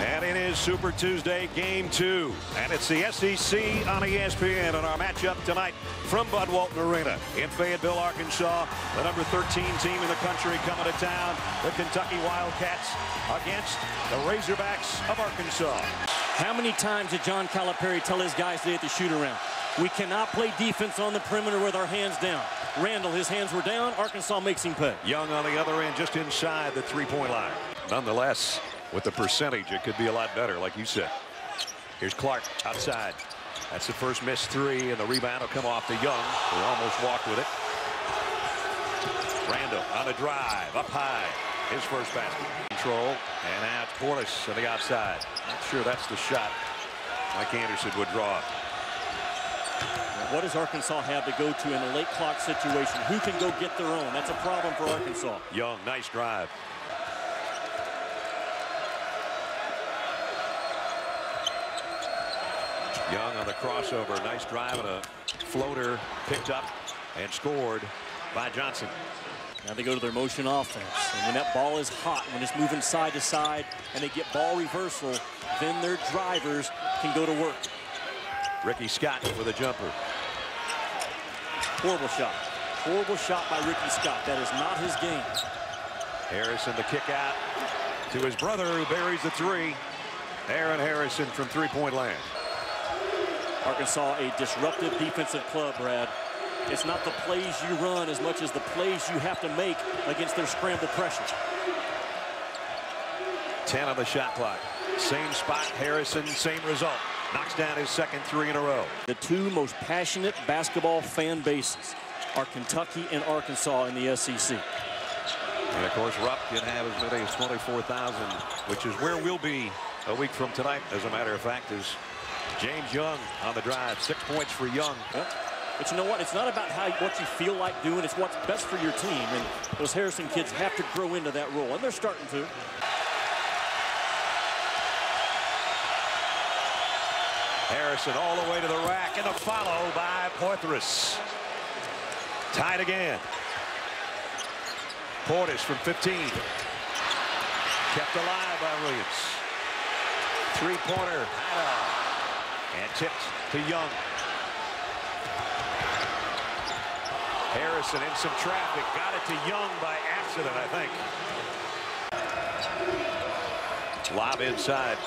And it is Super Tuesday Game 2. And it's the SEC on ESPN on our matchup tonight from Bud Walton Arena in Fayetteville, Arkansas. The number 13 team in the country coming to town. The Kentucky Wildcats against the Razorbacks of Arkansas. How many times did John Calipari tell his guys today at the shoot-around? We cannot play defense on the perimeter with our hands down. Randall, his hands were down. Arkansas makes him pay. Young on the other end, just inside the three-point line. Nonetheless, with the percentage, it could be a lot better, like you said. Here's Clark outside. That's the first missed three, and the rebound will come off to Young, who almost walked with it. Randall on the drive, up high. His first basket. Control, and now it's Portis on the outside. Not sure that's the shot Mike Anderson would draw. What does Arkansas have to go to in a late clock situation? Who can go get their own? That's a problem for Arkansas. Young, nice drive. Young on the crossover, nice drive and a floater picked up and scored by Johnson. Now they go to their motion offense, and when that ball is hot, when it's moving side to side, and they get ball reversal, then their drivers can go to work. Ricky Scott with a jumper. Horrible shot. Horrible shot by Ricky Scott. That is not his game. Harrison the kick out to his brother, who buries the three. Aaron Harrison from three-point land. Arkansas, a disruptive defensive club, Brad. It's not the plays you run as much as the plays you have to make against their scramble pressure. 10 on the shot clock. Same spot, Harrison, same result. Knocks down his second three in a row. The two most passionate basketball fan bases are Kentucky and Arkansas in the SEC. And of course, Rupp can have as many as 24,000, which is where we'll be a week from tonight, as a matter of fact, is James Young on the drive. 6 points for Young. Yep. But you know what? It's not about what you feel like doing. It's what's best for your team. And those Harrison kids have to grow into that role. And they're starting to. Harrison all the way to the rack, and a follow by Poitras. Tied again. Portis from 15. Kept alive by Williams. Three-pointer. And tipped to Young. Harrison in some traffic. Got it to Young by accident, I think. Lob inside.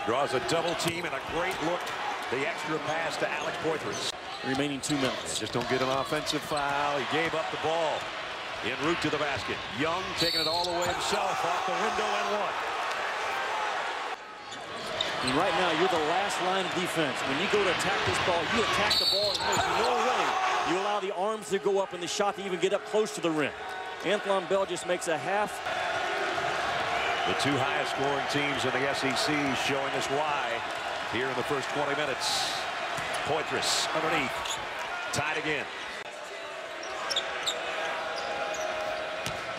Draws a double team and a great look. The extra pass to Alex Poitras. Remaining 2 minutes. Just don't get an offensive foul. He gave up the ball en route to the basket. Young taking it all the way himself off the window and one. And right now, you're the last line of defense. When you go to attack this ball, you attack the ball, and there's no way you allow the arms to go up and the shot to even get up close to the rim. Anthlon Bell just makes a half. The two highest scoring teams in the SEC showing us why here in the first 20 minutes. Poitras underneath. Tied again.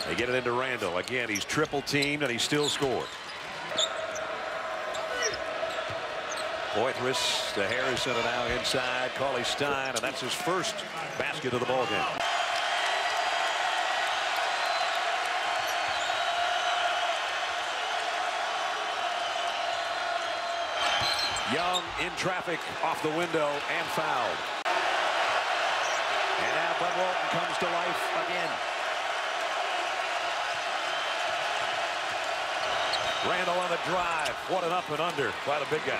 They get it into Randall. Again, he's triple teamed and he still scored. Poitras to Harrison, and now inside Cauley Stein, and that's his first basket of the ball game. Young in traffic off the window and fouled. And now Bud Walton comes to life again. Randall on the drive. What an up and under by the big guy.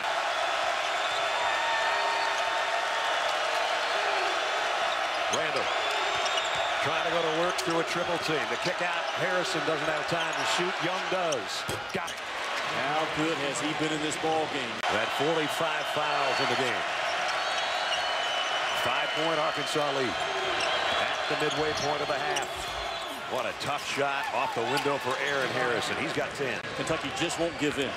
Randall trying to go to work through a triple team. The kick out. Harrison doesn't have time to shoot. Young does. Got it. How good has he been in this ball game? That 45 fouls in the game. 5-point Arkansas lead at the midway point of the half. What a tough shot off the window for Aaron Harrison. He's got 10. Kentucky just won't give in.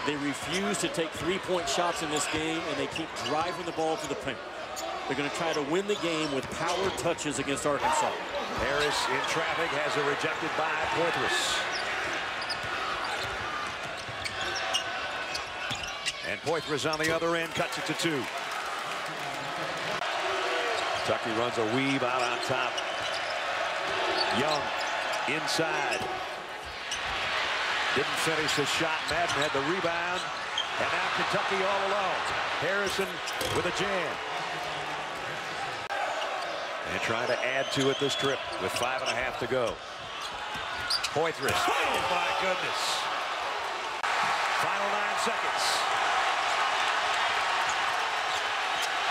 They refuse to take three-point shots in this game, and they keep driving the ball to the paint. They're going to try to win the game with power touches against Arkansas. Harris in traffic has it rejected by Poitras. And Poitras on the other end cuts it to 2. Kentucky runs a weave out on top. Young inside. Didn't finish the shot. Madden had the rebound. And now Kentucky all alone. Harrison with a jam. And trying to add to it this trip with 5.5 to go. Poitras. Oh, my goodness. Final 9 seconds.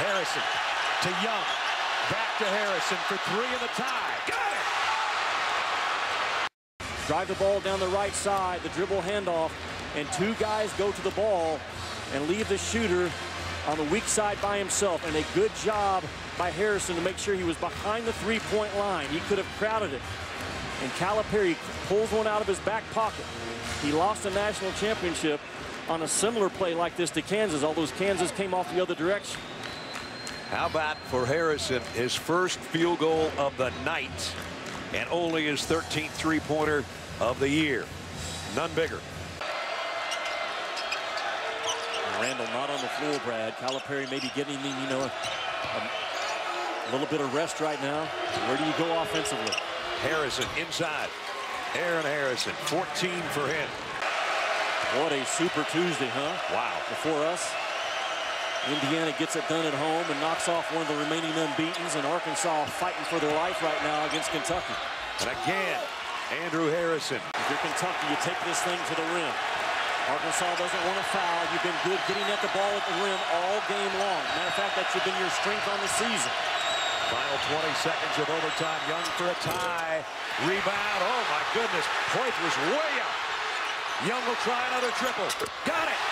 Harrison to Young. Back to Harrison for 3 in the tie. Got it! Drive the ball down the right side, the dribble handoff, and 2 guys go to the ball and leave the shooter on the weak side by himself. And a good job by Harrison to make sure he was behind the three-point line. He could have crowded it. And Calipari pulls one out of his back pocket. He lost a national championship on a similar play like this to Kansas, although Kansas came off the other direction. How about for Harrison, his first field goal of the night and only his 13th three-pointer of the year. None bigger. Randall not on the floor, Brad. Calipari maybe getting him, you know, a little bit of rest right now. Where do you go offensively? Harrison inside. Aaron Harrison, 14 for him. What a Super Tuesday, huh? Wow. Before us, Indiana gets it done at home and knocks off one of the remaining unbeatens, and Arkansas fighting for their life right now against Kentucky. And again, Andrew Harrison. If you're Kentucky, you take this thing to the rim. Arkansas doesn't want to foul. You've been good getting at the ball at the rim all game long. Matter of fact, that should have been your strength on the season. Final 20 seconds of overtime. Young for a tie. Rebound. Oh, my goodness. Point was way up. Young will try another triple. Got it.